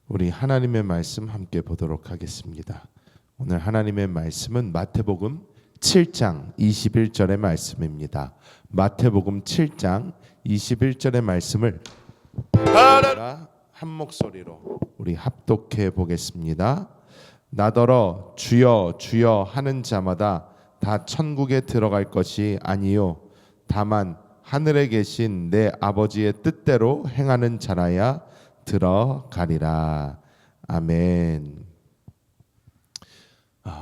우리 하나님의 말씀 함께 보도록 하겠습니다. 오늘 하나님의 말씀은 마태복음 7장 21절의 말씀입니다. 마태복음 7장 21절의 말씀을 한 목소리로 우리 합독해 보겠습니다. 나더러 주여 주여 하는 자마다 다 천국에 들어갈 것이 아니요 다만 하늘에 계신 내 아버지의 뜻대로 행하는 자라야 들어가리라. 아멘.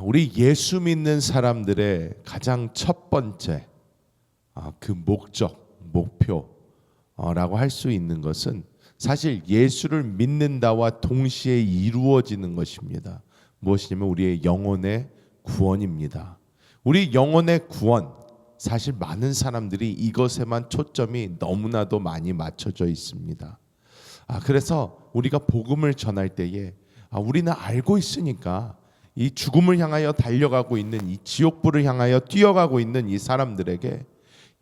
우리 예수 믿는 사람들의 가장 첫 번째 그 목표라고 할 수 있는 것은 사실 예수를 믿는다와 동시에 이루어지는 것입니다. 무엇이냐면 우리의 영혼의 구원입니다. 우리 영혼의 구원, 사실 많은 사람들이 이것에만 초점이 너무나도 많이 맞춰져 있습니다. 그래서 우리가 복음을 전할 때에 우리는 알고 있으니까 이 죽음을 향하여 달려가고 있는 이 지옥불을 향하여 뛰어가고 있는 이 사람들에게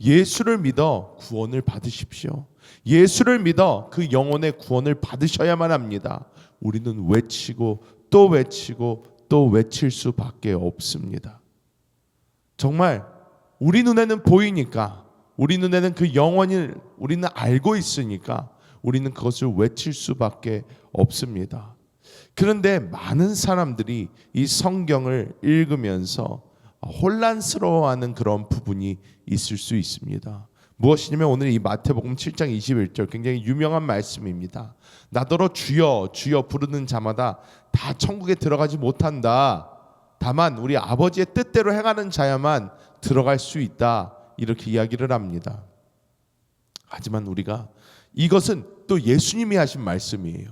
예수를 믿어 구원을 받으십시오. 예수를 믿어 그 영혼의 구원을 받으셔야만 합니다. 우리는 외치고 또 외치고 또 외칠 수밖에 없습니다. 정말 우리 눈에는 보이니까, 우리 눈에는 그 영혼을 우리는 알고 있으니까 우리는 그것을 외칠 수밖에 없습니다. 그런데 많은 사람들이 이 성경을 읽으면서 혼란스러워하는 그런 부분이 있을 수 있습니다. 무엇이냐면 오늘 이 마태복음 7장 21절 굉장히 유명한 말씀입니다. 나더러 주여 주여 부르는 자마다 다 천국에 들어가지 못한다. 다만 우리 아버지의 뜻대로 행하는 자야만 들어갈 수 있다. 이렇게 이야기를 합니다. 하지만 우리가 이것은 또 예수님이 하신 말씀이에요.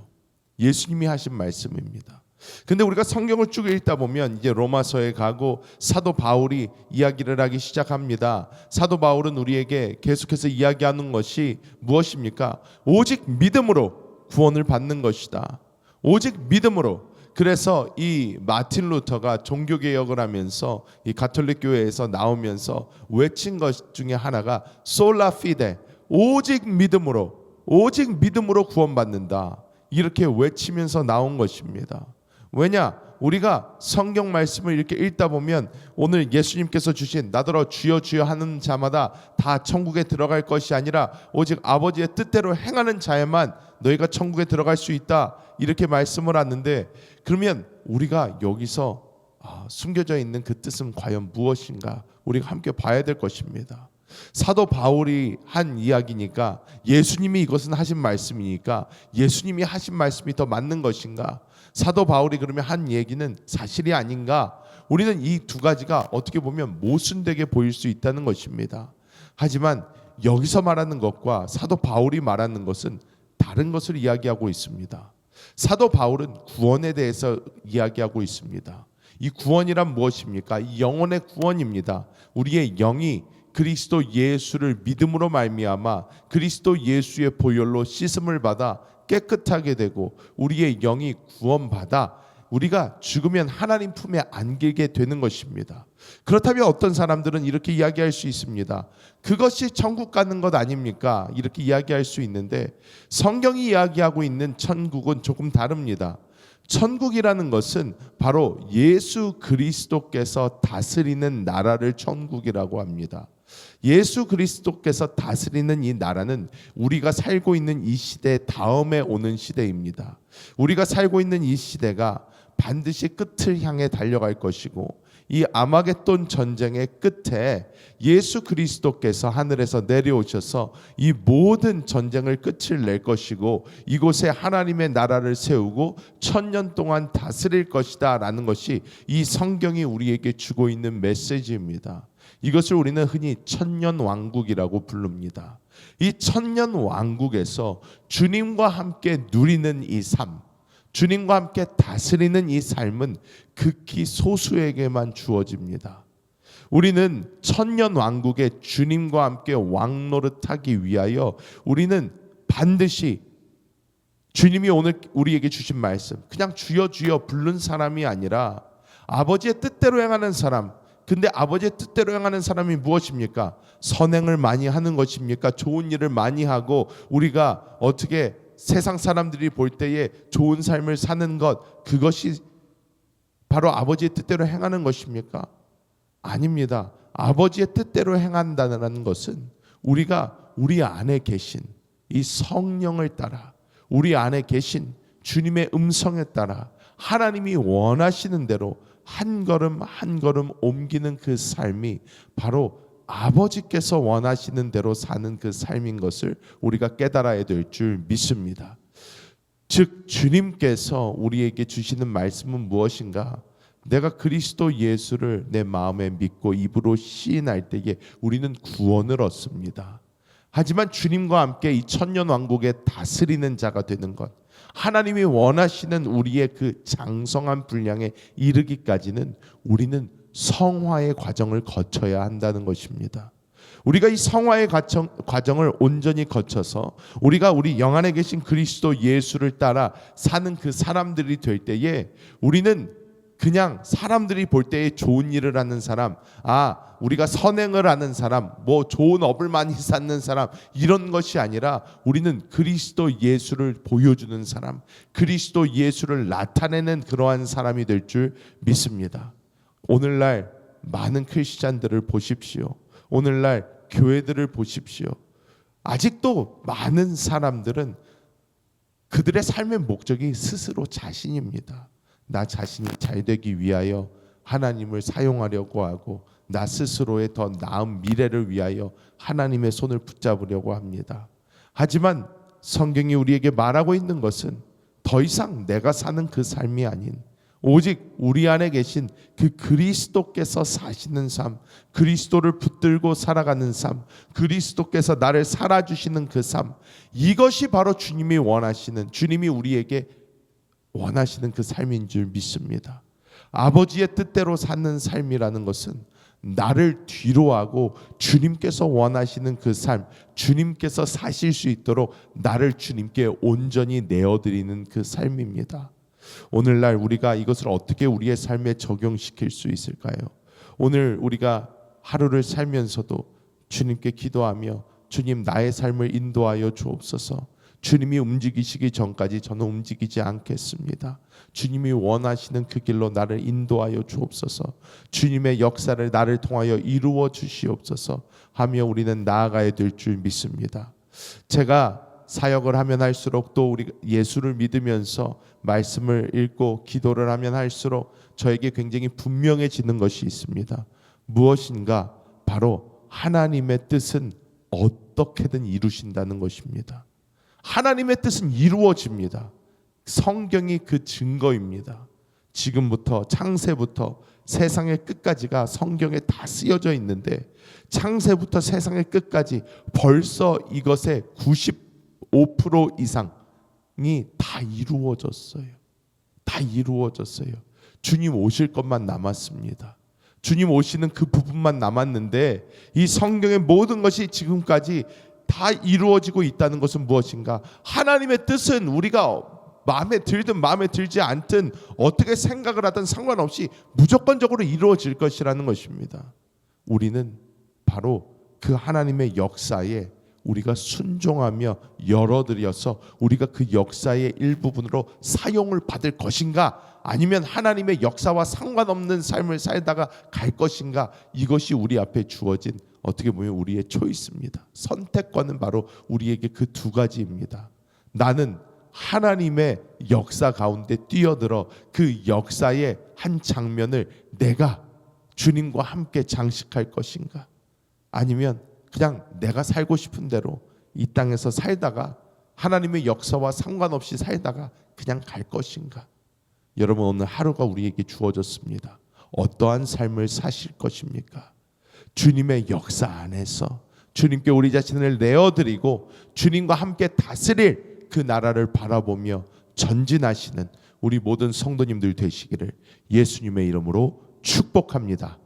예수님이 하신 말씀입니다. 근데 우리가 성경을 쭉 읽다 보면 이제 로마서에 가고 사도 바울이 이야기를 하기 시작합니다. 사도 바울은 우리에게 계속해서 이야기하는 것이 무엇입니까? 오직 믿음으로 구원을 받는 것이다. 오직 믿음으로. 그래서 이 마틴 루터가 종교개혁을 하면서 이 가톨릭 교회에서 나오면서 외친 것 중에 하나가 솔라 피데, 오직 믿음으로 구원받는다. 이렇게 외치면서 나온 것입니다. 왜냐? 우리가 성경 말씀을 이렇게 읽다 보면 오늘 예수님께서 주신 나더러 주여 주여 하는 자마다 다 천국에 들어갈 것이 아니라 오직 아버지의 뜻대로 행하는 자에만 너희가 천국에 들어갈 수 있다. 이렇게 말씀을 하는데, 그러면 우리가 여기서 숨겨져 있는 그 뜻은 과연 무엇인가? 우리가 함께 봐야 될 것입니다. 사도 바울이 한 이야기니까, 예수님이 이것은 하신 말씀이니까 예수님이 하신 말씀이 더 맞는 것인가? 사도 바울이 그러면 한 얘기는 사실이 아닌가? 우리는 이 두 가지가 어떻게 보면 모순되게 보일 수 있다는 것입니다. 하지만 여기서 말하는 것과 사도 바울이 말하는 것은 다른 것을 이야기하고 있습니다. 사도 바울은 구원에 대해서 이야기하고 있습니다. 이 구원이란 무엇입니까? 이 영혼의 구원입니다. 우리의 영이 그리스도 예수를 믿음으로 말미암아 그리스도 예수의 보혈로 씻음을 받아 깨끗하게 되고 우리의 영이 구원받아 우리가 죽으면 하나님 품에 안기게 되는 것입니다. 그렇다면 어떤 사람들은 이렇게 이야기할 수 있습니다. 그것이 천국 가는 것 아닙니까? 이렇게 이야기할 수 있는데, 성경이 이야기하고 있는 천국은 조금 다릅니다. 천국이라는 것은 바로 예수 그리스도께서 다스리는 나라를 천국이라고 합니다. 예수 그리스도께서 다스리는 이 나라는 우리가 살고 있는 이 시대 다음에 오는 시대입니다. 우리가 살고 있는 이 시대가 반드시 끝을 향해 달려갈 것이고, 이 아마겟돈 전쟁의 끝에 예수 그리스도께서 하늘에서 내려오셔서 이 모든 전쟁을 끝을 낼 것이고 이곳에 하나님의 나라를 세우고 1000년 동안 다스릴 것이다 라는 것이 이 성경이 우리에게 주고 있는 메시지입니다. 이것을 우리는 흔히 천년왕국이라고 부릅니다. 이 천년왕국에서 주님과 함께 누리는 이 삶, 주님과 함께 다스리는 이 삶은 극히 소수에게만 주어집니다. 우리는 천년왕국에 주님과 함께 왕노릇하기 위하여 우리는 반드시 주님이 오늘 우리에게 주신 말씀, 그냥 주여 주여 부른 사람이 아니라 아버지의 뜻대로 행하는 사람. 근데 아버지의 뜻대로 행하는 사람이 무엇입니까? 선행을 많이 하는 것입니까? 좋은 일을 많이 하고 우리가 어떻게 세상 사람들이 볼 때에 좋은 삶을 사는 것, 그것이 바로 아버지의 뜻대로 행하는 것입니까? 아닙니다. 아버지의 뜻대로 행한다는 것은 우리가 우리 안에 계신 이 성령을 따라, 우리 안에 계신 주님의 음성에 따라 하나님이 원하시는 대로 한 걸음 한 걸음 옮기는 그 삶이 바로 아버지께서 원하시는 대로 사는 그 삶인 것을 우리가 깨달아야 될 줄 믿습니다. 즉 주님께서 우리에게 주시는 말씀은 무엇인가? 내가 그리스도 예수를 내 마음에 믿고 입으로 시인할 때에 우리는 구원을 얻습니다. 하지만 주님과 함께 이 천년 왕국에 다스리는 자가 되는 것, 하나님이 원하시는 우리의 그 장성한 분량에 이르기까지는 우리는 성화의 과정을 거쳐야 한다는 것입니다. 우리가 이 성화의 과정을 온전히 거쳐서 우리가 우리 영 안에 계신 그리스도 예수를 따라 사는 그 사람들이 될 때에 우리는 그냥 사람들이 볼 때에 좋은 일을 하는 사람, 우리가 선행을 하는 사람, 뭐 좋은 업을 많이 쌓는 사람, 이런 것이 아니라 우리는 그리스도 예수를 보여주는 사람, 그리스도 예수를 나타내는 그러한 사람이 될 줄 믿습니다. 오늘날 많은 크리스찬들을 보십시오. 오늘날 교회들을 보십시오. 아직도 많은 사람들은 그들의 삶의 목적이 스스로 자신입니다. 나 자신이 잘 되기 위하여 하나님을 사용하려고 하고 나 스스로의 더 나은 미래를 위하여 하나님의 손을 붙잡으려고 합니다. 하지만 성경이 우리에게 말하고 있는 것은 더 이상 내가 사는 그 삶이 아닌 오직 우리 안에 계신 그 그리스도께서 사시는 삶, 그리스도를 붙들고 살아가는 삶, 그리스도께서 나를 살아주시는 그 삶, 이것이 바로 주님이 원하시는, 주님이 우리에게 원하시는 그 삶인 줄 믿습니다. 아버지의 뜻대로 사는 삶이라는 것은 나를 뒤로하고 주님께서 원하시는 그 삶, 주님께서 사실 수 있도록 나를 주님께 온전히 내어드리는 그 삶입니다. 오늘날 우리가 이것을 어떻게 우리의 삶에 적용시킬 수 있을까요? 오늘 우리가 하루를 살면서도 주님께 기도하며 주님 나의 삶을 인도하여 주옵소서. 주님이 움직이시기 전까지 저는 움직이지 않겠습니다. 주님이 원하시는 그 길로 나를 인도하여 주옵소서. 주님의 역사를 나를 통하여 이루어 주시옵소서 하며 우리는 나아가야 될 줄 믿습니다. 제가 사역을 하면 할수록 또 우리 예수를 믿으면서 말씀을 읽고 기도를 하면 할수록 저에게 굉장히 분명해지는 것이 있습니다. 무엇인가? 바로 하나님의 뜻은 어떻게든 이루신다는 것입니다. 하나님의 뜻은 이루어집니다. 성경이 그 증거입니다. 지금부터 창세부터 세상의 끝까지가 성경에 다 쓰여져 있는데 창세부터 세상의 끝까지 벌써 이것의 95% 이상이 다 이루어졌어요. 다 이루어졌어요. 주님 오실 것만 남았습니다. 주님 오시는 그 부분만 남았는데 이 성경의 모든 것이 지금까지 다 이루어지고 있다는 것은 무엇인가? 하나님의 뜻은 우리가 마음에 들든 마음에 들지 않든 어떻게 생각을 하든 상관없이 무조건적으로 이루어질 것이라는 것입니다. 우리는 바로 그 하나님의 역사에 우리가 순종하며 열어드려서 우리가 그 역사의 일부분으로 사용을 받을 것인가, 아니면 하나님의 역사와 상관없는 삶을 살다가 갈 것인가, 이것이 우리 앞에 주어진 어떻게 보면 우리의 초이스입니다. 선택권은 바로 우리에게 그 두 가지입니다. 나는 하나님의 역사 가운데 뛰어들어 그 역사의 한 장면을 내가 주님과 함께 장식할 것인가, 아니면 그냥 내가 살고 싶은 대로 이 땅에서 살다가 하나님의 역사와 상관없이 살다가 그냥 갈 것인가. 여러분, 오늘 하루가 우리에게 주어졌습니다. 어떠한 삶을 사실 것입니까? 주님의 역사 안에서 주님께 우리 자신을 내어드리고 주님과 함께 다스릴 그 나라를 바라보며 전진하시는 우리 모든 성도님들 되시기를 예수님의 이름으로 축복합니다.